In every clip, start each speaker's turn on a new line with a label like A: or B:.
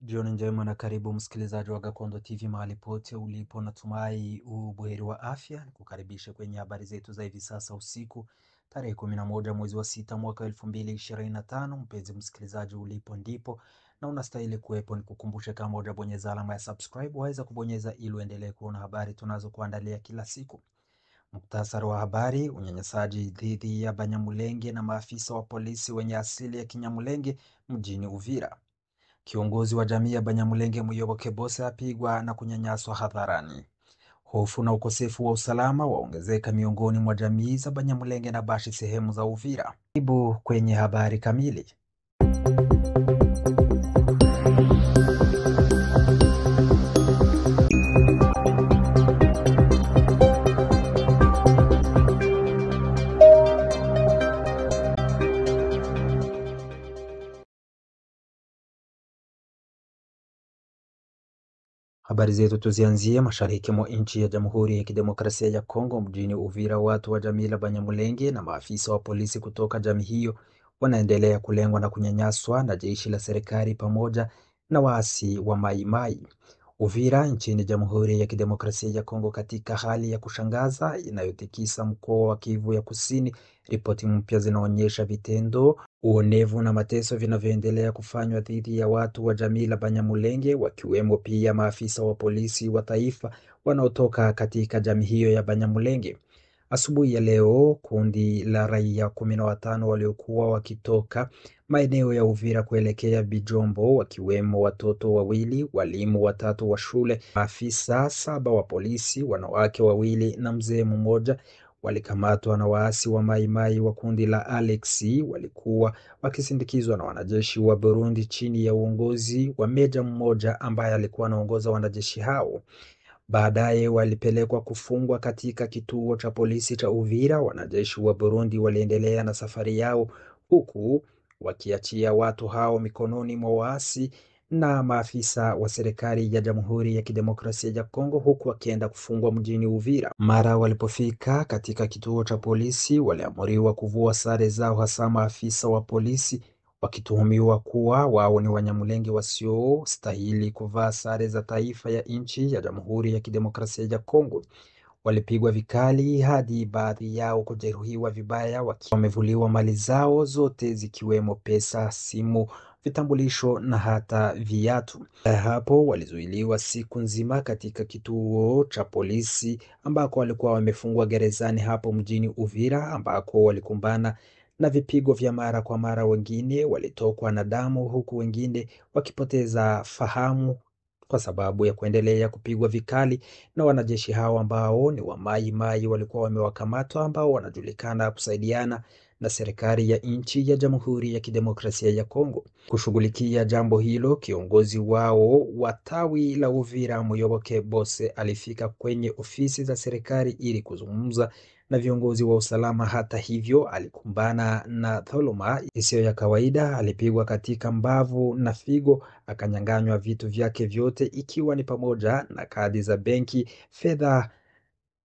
A: Jioni njema na karibu msikilizaji wa Gakondo TV mahali pote ulipo, natumai ubuheri wa afya. Nikukaribishe kwenye habari zetu za hivi sasa usiku tarehe 11 mwezi wa 6 mwaka 2025. Mpenzi msikilizaji, ulipo ndipo na unastahili kuwepo. Nikukumbushe, kama hujabonyeza alama ya subscribe waweza kubonyeza ili uendelee kuona habari tunazokuandalia kila siku. Muktasari wa habari: unyanyasaji dhidi ya Banyamulenge na maafisa wa polisi wenye asili ya Kinyamulenge mjini Uvira. Kiongozi wa jamii ya Banyamulenge Muyoboke Bose apigwa na kunyanyaswa hadharani. Hofu na ukosefu wa usalama waongezeka miongoni mwa jamii za Banyamulenge na Bashi sehemu za Uvira. Karibu kwenye habari kamili. Habari zetu tuzianzie mashariki mwa nchi ya Jamhuri ya Kidemokrasia ya Kongo mjini Uvira. Watu wa jamii la Banyamulenge na maafisa wa polisi kutoka jamii hiyo wanaendelea kulengwa na kunyanyaswa na jeshi la serikali pamoja na waasi wa Mai Mai. Uvira nchini Jamhuri ya Kidemokrasia ya Kongo katika hali ya kushangaza inayotikisa mkoa wa Kivu ya Kusini. Ripoti mpya zinaonyesha vitendo, uonevu na mateso vinavyoendelea kufanywa dhidi ya watu wa jamii la Banyamulenge, wakiwemo pia maafisa wa polisi wa taifa wanaotoka katika jamii hiyo ya Banyamulenge. Asubuhi ya leo, kundi la raia 15 waliokuwa wakitoka maeneo ya Uvira kuelekea Bijombo, wakiwemo watoto wawili, walimu watatu wa shule, maafisa 7 wa polisi, wanawake wawili na mzee mmoja, walikamatwa na waasi wa Mai Mai wa kundi la Alexi. Walikuwa wakisindikizwa na wanajeshi wa Burundi chini ya uongozi wa meja mmoja ambaye alikuwa anaongoza wanajeshi hao. Baadaye walipelekwa kufungwa katika kituo cha polisi cha Uvira. Wanajeshi wa Burundi waliendelea na safari yao huku wakiachia watu hao mikononi mwa waasi na maafisa wa serikali ya Jamhuri ya Kidemokrasia ya Kongo, huku wakienda kufungwa mjini Uvira. Mara walipofika katika kituo cha polisi, waliamuriwa kuvua sare zao, hasa maafisa wa polisi wakituhumiwa kuwa wao ni Wanyamulenge wasiostahili kuvaa sare za taifa ya nchi ya Jamhuri ya Kidemokrasia ya Kongo. Walipigwa vikali hadi baadhi yao kujeruhiwa vibaya, wakiwa wamevuliwa mali zao zote zikiwemo pesa, simu, vitambulisho na hata viatu. Hapo walizuiliwa siku nzima katika kituo cha polisi ambako walikuwa wamefungwa gerezani hapo mjini Uvira, ambako walikumbana na vipigo vya mara kwa mara. Wengine walitokwa na damu huku wengine wakipoteza fahamu kwa sababu ya kuendelea kupigwa vikali na wanajeshi hao ambao ni wa Mai Mai. Walikuwa wamewakamatwa, ambao wanajulikana kusaidiana na serikali ya nchi ya Jamhuri ya Kidemokrasia ya Kongo. Kushughulikia jambo hilo, kiongozi wao wa tawi la Uvira Muyoboke Bose alifika kwenye ofisi za serikali ili kuzungumza na viongozi wa usalama. Hata hivyo, alikumbana na dhuluma isiyo ya kawaida. Alipigwa katika mbavu na figo, akanyang'anywa vitu vyake vyote, ikiwa ni pamoja na kadi za benki, fedha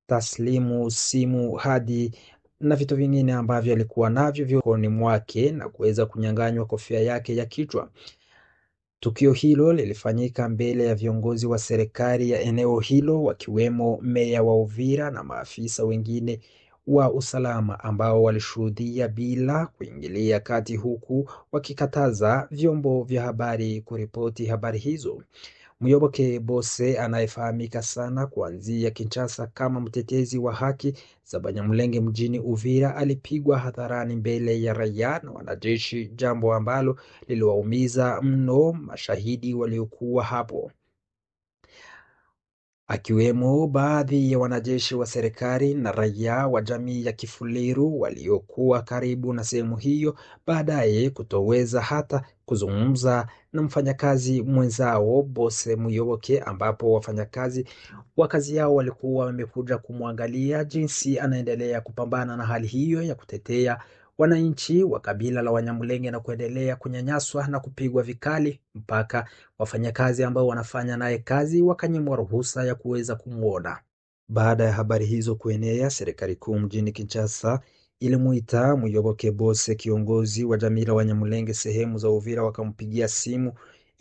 A: taslimu, simu hadi na vitu vingine ambavyo alikuwa navyo mikononi mwake, na kuweza kunyang'anywa kofia yake ya kichwa. Tukio hilo lilifanyika mbele ya viongozi wa serikali ya eneo hilo, wakiwemo meya wa Uvira na maafisa wengine wa usalama ambao walishuhudia bila kuingilia kati, huku wakikataza vyombo vya habari kuripoti habari hizo. Muyoboke Bose, anayefahamika sana kuanzia Kinshasa kama mtetezi wa haki za Banyamulenge mjini Uvira, alipigwa hadharani mbele ya raia na wanajeshi, jambo ambalo liliwaumiza mno mashahidi waliokuwa hapo, akiwemo baadhi ya wanajeshi wa serikali na raia wa jamii ya Kifuliru waliokuwa karibu na sehemu hiyo, baadaye kutoweza hata kuzungumza na mfanyakazi mwenzao Bose Muyoboke, ambapo wafanyakazi wa kazi yao walikuwa wamekuja kumwangalia jinsi anaendelea kupambana na hali hiyo ya kutetea wananchi wa kabila la Wanyamulenge na kuendelea kunyanyaswa na kupigwa vikali, mpaka wafanyakazi ambao wanafanya naye kazi wakanyimwa ruhusa ya kuweza kumuona. Baada ya habari hizo kuenea, serikali kuu mjini Kinshasa ilimuita Muyoboke Bose, kiongozi wa jamii la Wanyamulenge sehemu za Uvira, wakampigia simu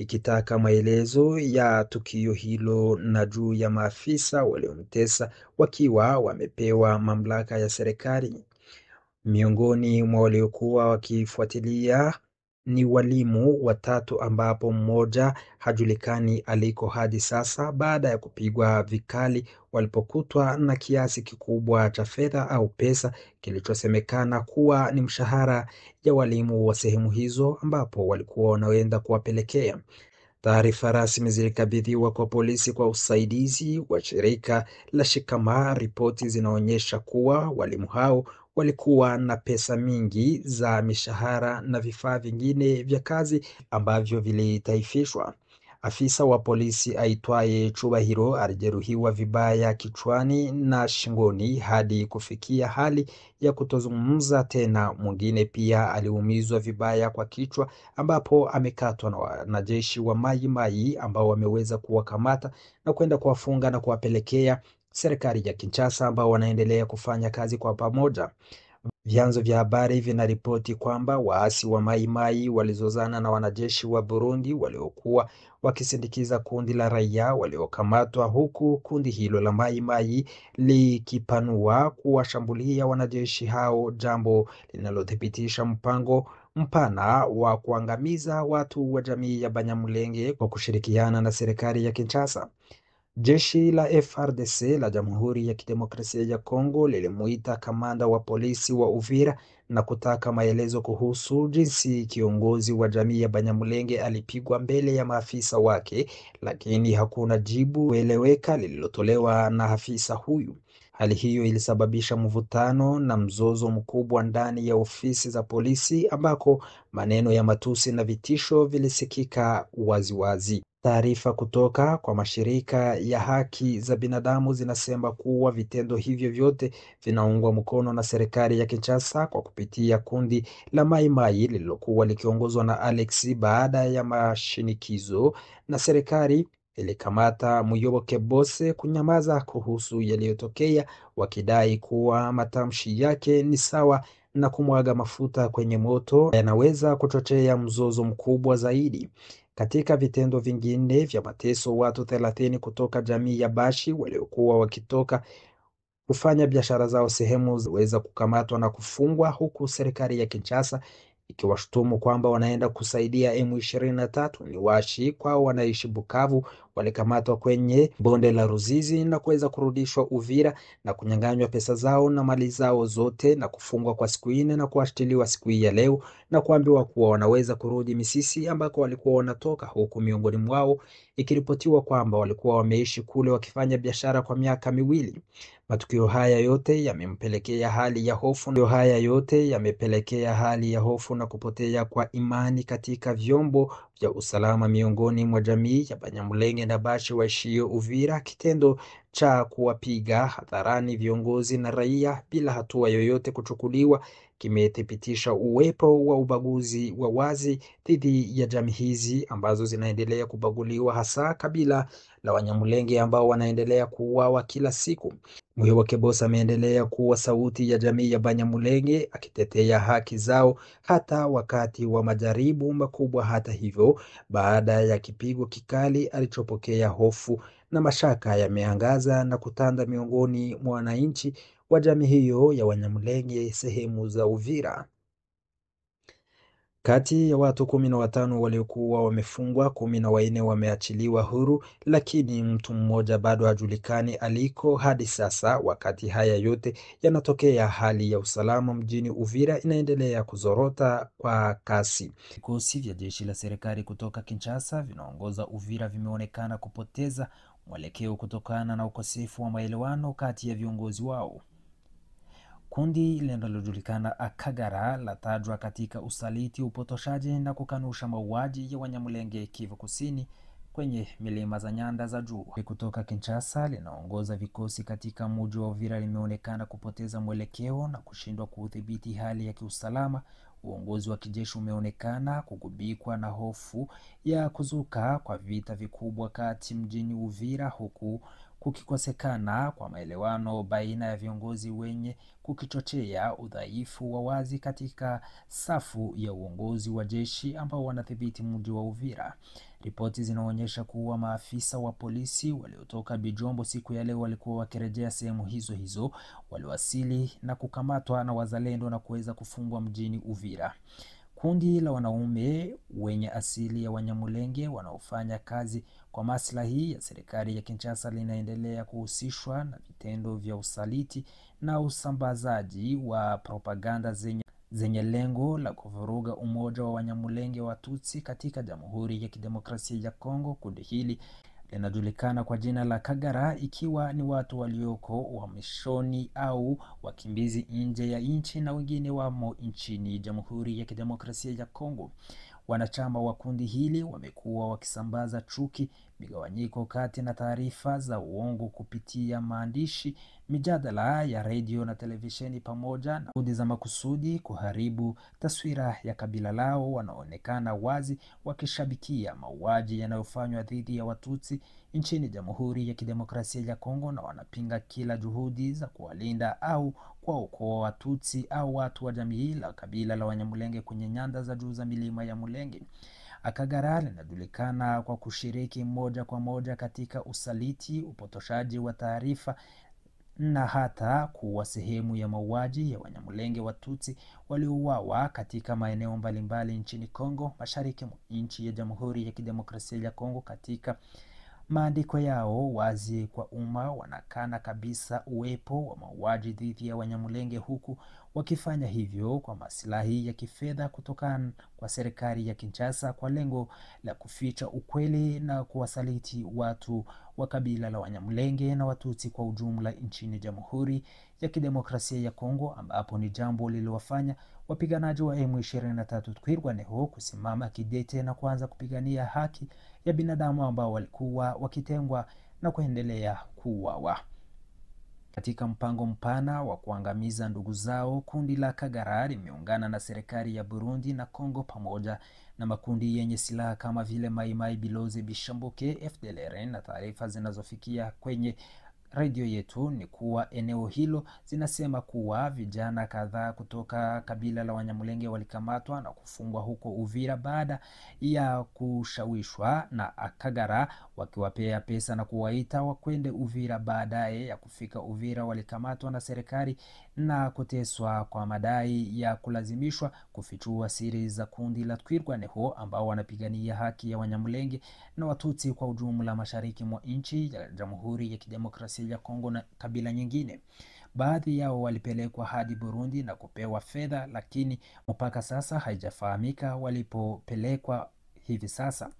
A: ikitaka maelezo ya tukio hilo na juu ya maafisa waliomtesa wakiwa wamepewa mamlaka ya serikali. Miongoni mwa waliokuwa wakifuatilia ni walimu watatu ambapo mmoja hajulikani aliko hadi sasa baada ya kupigwa vikali walipokutwa na kiasi kikubwa cha fedha au pesa kilichosemekana kuwa ni mshahara ya walimu wa sehemu hizo ambapo walikuwa wanaenda kuwapelekea. Taarifa rasmi zilikabidhiwa kwa polisi kwa usaidizi wa shirika la Shikamaa. Ripoti zinaonyesha kuwa walimu hao walikuwa na pesa mingi za mishahara na vifaa vingine vya kazi ambavyo vilitaifishwa. Afisa wa polisi aitwaye Chubahiro alijeruhiwa vibaya kichwani na shingoni hadi kufikia hali ya kutozungumza tena. Mwingine pia aliumizwa vibaya kwa kichwa ambapo amekatwa na wanajeshi wa Mai Mai ambao wameweza kuwakamata na kwenda kuwafunga na kuwapelekea serikali ya Kinshasa ambao wanaendelea kufanya kazi kwa pamoja. Vyanzo vya habari vinaripoti kwamba waasi wa Mai Mai walizozana na wanajeshi wa Burundi waliokuwa wakisindikiza kundi la raia waliokamatwa, huku kundi hilo la Mai Mai likipanua kuwashambulia wanajeshi hao, jambo linalothibitisha mpango mpana wa kuangamiza watu wa jamii ya Banyamulenge kwa kushirikiana na serikali ya Kinshasa. Jeshi la FARDC la Jamhuri ya Kidemokrasia ya Kongo lilimuita kamanda wa polisi wa Uvira na kutaka maelezo kuhusu jinsi kiongozi wa jamii ya Banyamulenge alipigwa mbele ya maafisa wake, lakini hakuna jibu kueleweka lililotolewa na afisa huyu. Hali hiyo ilisababisha mvutano na mzozo mkubwa ndani ya ofisi za polisi ambako maneno ya matusi na vitisho vilisikika waziwazi. Taarifa kutoka kwa mashirika ya haki za binadamu zinasema kuwa vitendo hivyo vyote vinaungwa mkono na serikali ya Kinshasa kwa kupitia kundi la Mai Mai lililokuwa likiongozwa na Alex. Baada ya mashinikizo na serikali ilikamata Muyoboke Bose kunyamaza kuhusu yaliyotokea, wakidai kuwa matamshi yake ni sawa na kumwaga mafuta kwenye moto, yanaweza kuchochea mzozo mkubwa zaidi. Katika vitendo vingine vya mateso, watu 30 kutoka jamii ya Bashi waliokuwa wakitoka kufanya biashara zao sehemu waweza kukamatwa na kufungwa, huku serikali ya Kinshasa ikiwashutumu kwamba wanaenda kusaidia M23. Ni washi kwao wanaishi Bukavu walikamatwa kwenye bonde la Ruzizi na kuweza kurudishwa Uvira na kunyang'anywa pesa zao na mali zao zote na kufungwa kwa siku 4 na kuashitiliwa siku hii ya leo na kuambiwa kuwa wanaweza kurudi Misisi ambako walikuwa wanatoka, huku miongoni mwao ikiripotiwa kwamba walikuwa wameishi kule wakifanya biashara kwa miaka 2. Matukio haya yote yamempelekea hali ya hofu na kupotea kwa imani katika vyombo vya usalama miongoni mwa jamii ya Banyamulenge na Bashi waishio Uvira. Kitendo cha kuwapiga hadharani viongozi na raia bila hatua yoyote kuchukuliwa kimethibitisha uwepo wa ubaguzi wa wazi dhidi ya jamii hizi ambazo zinaendelea kubaguliwa, hasa kabila la Wanyamulenge ambao wanaendelea kuuawa kila siku. Muyoboke Bose ameendelea kuwa sauti ya jamii ya Banyamulenge akitetea haki zao hata wakati wa majaribu makubwa. Hata hivyo, baada ya kipigo kikali alichopokea, hofu na mashaka yameangaza na kutanda miongoni mwa wananchi wa jamii hiyo ya Wanyamulenge sehemu za Uvira. Kati ya watu 15 waliokuwa wamefungwa, 14 wameachiliwa huru, lakini mtu mmoja bado hajulikani aliko hadi sasa. Wakati haya yote yanatokea, hali ya usalama mjini Uvira inaendelea kuzorota kwa kasi. Vikosi vya jeshi la serikali kutoka Kinshasa vinaongoza Uvira vimeonekana kupoteza mwelekeo kutokana na ukosefu wa maelewano kati ya viongozi wao. Kundi linalojulikana Akagara latajwa katika usaliti, upotoshaji na kukanusha mauaji ya Wanyamulenge Kivu Kusini kwenye milima za nyanda za juu. Kutoka Kinshasa linaongoza vikosi katika mji wa Uvira limeonekana kupoteza mwelekeo na kushindwa kudhibiti hali ya kiusalama. Uongozi wa kijeshi umeonekana kugubikwa na hofu ya kuzuka kwa vita vikubwa kati mjini Uvira, huku kukikosekana kwa maelewano baina ya viongozi wenye kukichochea udhaifu wa wazi katika safu ya uongozi wa jeshi ambao wanadhibiti mji wa Uvira. Ripoti zinaonyesha kuwa maafisa wa polisi waliotoka Bijombo siku ya leo walikuwa wakirejea sehemu hizo waliwasili na kukamatwa na wazalendo na kuweza kufungwa mjini Uvira. Kundi la wanaume wenye asili ya Wanyamulenge wanaofanya kazi kwa maslahi ya serikali ya Kinshasa linaendelea kuhusishwa na vitendo vya usaliti na usambazaji wa propaganda zenye lengo la kuvuruga umoja wa Wanyamulenge Watutsi katika Jamhuri ya Kidemokrasia ya Kongo. Kundi hili linajulikana kwa jina la Kagara, ikiwa ni watu walioko uhamishoni au wakimbizi nje ya nchi na wengine wamo nchini Jamhuri ya Kidemokrasia ya Kongo. Wanachama wa kundi hili wamekuwa wakisambaza chuki, migawanyiko kati na taarifa za uongo kupitia maandishi, mijadala ya radio na televisheni pamoja na kundi za makusudi kuharibu taswira ya kabila lao. Wanaonekana wazi wakishabikia mauaji yanayofanywa dhidi ya Watutsi nchini Jamhuri ya Kidemokrasia ya Kongo na wanapinga kila juhudi za kuwalinda au kuwaokoa Watutsi au watu wa jamii la kabila la Wanyamulenge kwenye nyanda za juu za milima ya Mulenge. Kagara linajulikana kwa kushiriki moja kwa moja katika usaliti, upotoshaji wa taarifa na hata kuwa sehemu ya mauaji ya Wanyamulenge Watutsi waliouawa katika maeneo mbalimbali nchini Kongo, mashariki mwa nchi ya Jamhuri ya Kidemokrasia ya Kongo. Katika maandiko yao wazi kwa umma wanakana kabisa uwepo wa mauaji dhidi ya Wanyamulenge, huku wakifanya hivyo kwa maslahi ya kifedha kutokana kwa serikali ya Kinshasa kwa lengo la kuficha ukweli na kuwasaliti watu wa kabila la Wanyamulenge na Watutsi kwa ujumla nchini Jamhuri ya Kidemokrasia ya Kongo, ambapo ni jambo lililowafanya wapiganaji wa M23 Twirwaneho kusimama kidete na kuanza kupigania haki ya binadamu ambao walikuwa wakitengwa na kuendelea kuuawa. Katika mpango mpana wa kuangamiza ndugu zao, kundi la Kagara limeungana na serikali ya Burundi na Kongo pamoja na makundi yenye silaha kama vile Mai Mai, Biloze, Bishambuke, FDLR. Na taarifa zinazofikia kwenye radio yetu ni kuwa eneo hilo zinasema kuwa vijana kadhaa kutoka kabila la Wanyamulenge walikamatwa na kufungwa huko Uvira baada ya kushawishwa na Kagara wakiwapea pesa na kuwaita wakwende Uvira. Baadaye ya kufika Uvira walikamatwa na serikali na kuteswa kwa madai ya kulazimishwa kufichua siri za kundi la Twirwaneho ambao wanapigania haki ya Wanyamulenge na Watutsi kwa ujumla mashariki mwa nchi ya Jamhuri ya Kidemokrasia ya Kongo na kabila nyingine. Baadhi yao walipelekwa hadi Burundi na kupewa fedha, lakini mpaka sasa haijafahamika walipopelekwa. Hivi sasa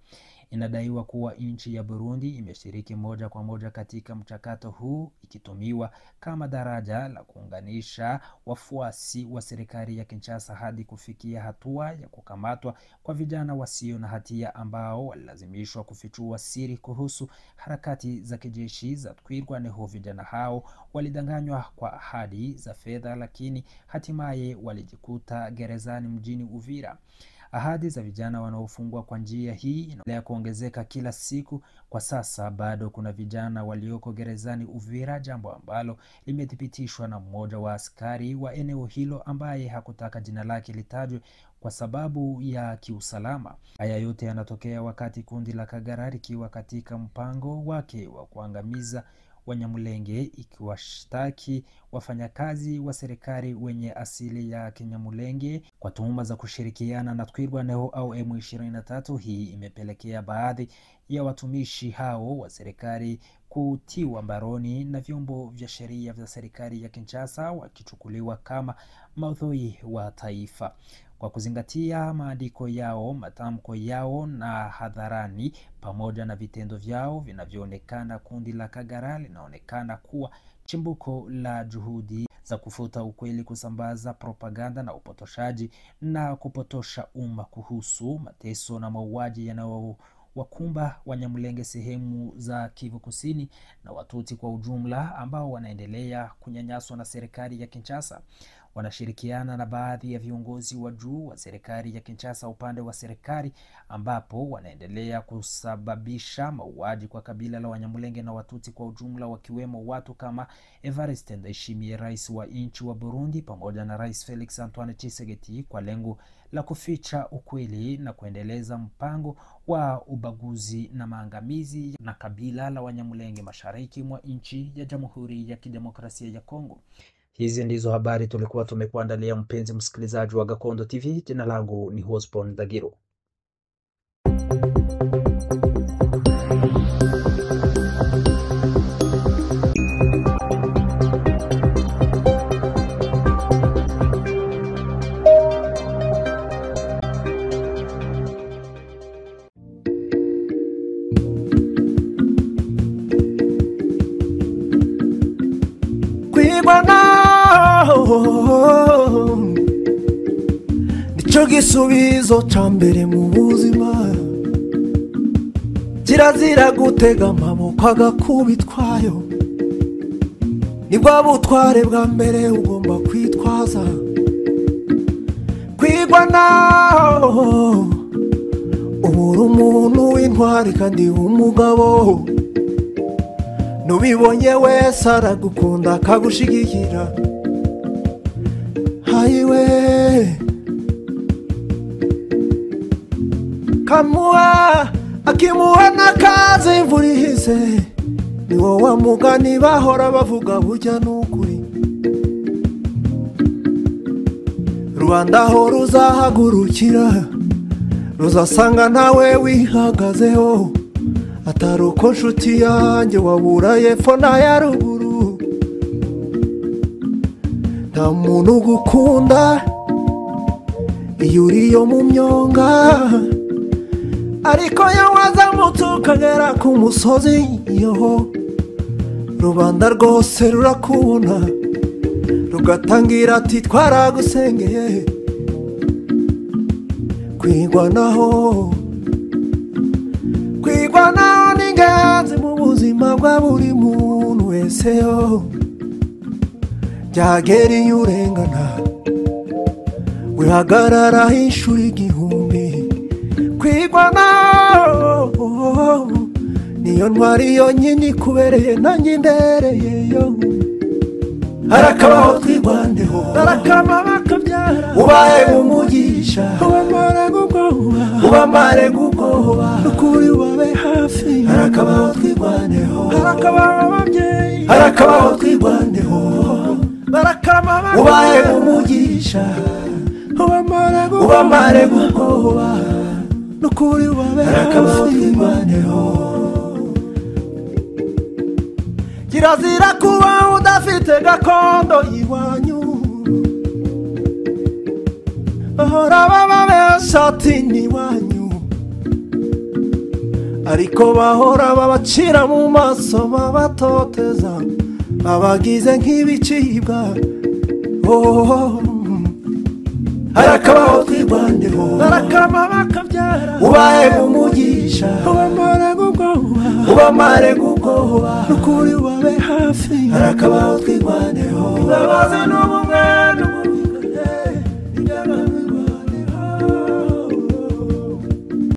A: inadaiwa kuwa nchi ya Burundi imeshiriki moja kwa moja katika mchakato huu, ikitumiwa kama daraja la kuunganisha wafuasi wa serikali ya Kinshasa hadi kufikia hatua ya kukamatwa kwa vijana wasio na hatia ambao walilazimishwa kufichua siri kuhusu harakati za kijeshi za Twirwaneho. Vijana hao walidanganywa kwa ahadi za fedha, lakini hatimaye walijikuta gerezani mjini Uvira. Ahadi za vijana wanaofungwa kwa njia hii inaendelea kuongezeka kila siku. Kwa sasa bado kuna vijana walioko gerezani Uvira, jambo ambalo limethibitishwa na mmoja wa askari wa eneo hilo ambaye hakutaka jina lake litajwe kwa sababu ya kiusalama. Haya yote yanatokea wakati kundi la Kagara likiwa katika mpango wake wa kuangamiza Wanyamulenge, ikiwashtaki wafanyakazi wa serikali wenye asili ya Kinyamulenge kwa tuhuma za kushirikiana na Twirwaneho au M23. Hii imepelekea baadhi ya watumishi hao wa serikali kutiwa mbaroni na vyombo vya sheria vya serikali ya Kinshasa, wakichukuliwa kama maadui wa taifa. Kwa kuzingatia maandiko yao, matamko yao na hadharani pamoja na vitendo vyao vinavyoonekana, kundi la Kagara linaonekana kuwa chimbuko la juhudi za kufuta ukweli, kusambaza propaganda na upotoshaji na kupotosha umma kuhusu mateso na mauaji yanayowakumba Wanyamulenge sehemu za Kivu Kusini na Watutsi kwa ujumla ambao wanaendelea kunyanyaswa na serikali ya Kinshasa. wanashirikiana na baadhi ya viongozi wa juu wa serikali ya Kinshasa upande wa serikali, ambapo wanaendelea kusababisha mauaji kwa kabila la Wanyamulenge na Watutsi kwa ujumla, wakiwemo watu kama Evariste Ndayishimiye, rais wa nchi wa Burundi, pamoja na Rais Felix Antoine Tshisekedi, kwa lengo la kuficha ukweli na kuendeleza mpango wa ubaguzi na maangamizi na kabila la Wanyamulenge mashariki mwa nchi ya Jamhuri ya Kidemokrasia ya Kongo. Hizi ndizo habari tulikuwa tumekuandalia, mpenzi msikilizaji wa Gakondo TV. Jina langu ni Hosbon Dagiro.
B: Nico gisubizo ca mbere mu buzima, kirazira gutega amaboko agakubitwayo, nibwo butware bwa mbere ugomba kwitwaza. Kwigwa naho ubura umuntu w'intwari kandi w'umugabo, nubibonye wese aragukunda akagushigikira. Hayiwe kamuha akimuha n'akazi imvura ihise, ni wowe mugani bahora bavuga burya n'ukuri. Rwanda ho ruzahagurukira, ruzasanga nawe wihagazeho, atari uko nshuti yanjye wabura yepfo na ya ruguru. Nta muntu ugukunda iyo uriyo mu myonga, ariko iyo wazamutse ukagera ku musozi, iyo rubanda rwose rurakubona rugatangira ati twaragusengeye. Kwigwa naho ni ingenzi mu buzima bwa buri muntu wese yo. Byagera iyo urengana wihagarara inshuro igihumbi. Kwigwa naho niyo ntwari yonyine ikubereye nanjye ndereye yo. Harakabaho twigwandeho, harakama bakabyara, ubaye umugisha, ubamare gukoba, ukuri wabe hafi. Harakabaho twigwandeho, harakabaho ababyeyi, harakabaho twigwandeho, barakama bakabyara, ubaye umugisha, ubamare gukoba, ukuri wabe hafi. Harakabaho twigwandeho. Kirazira kuba udafite gakondo iwanyu, bahora bababesha ati ni iwanyu, ariko bahora babacira mu maso babatoteza, babagize nk'ibicibwa. Harakabaho twigwandeho, harakama bakabyara, ubaye umugisha, ubamare gukoba, ukuri wabe hafi. Harakabaho twigwandeho.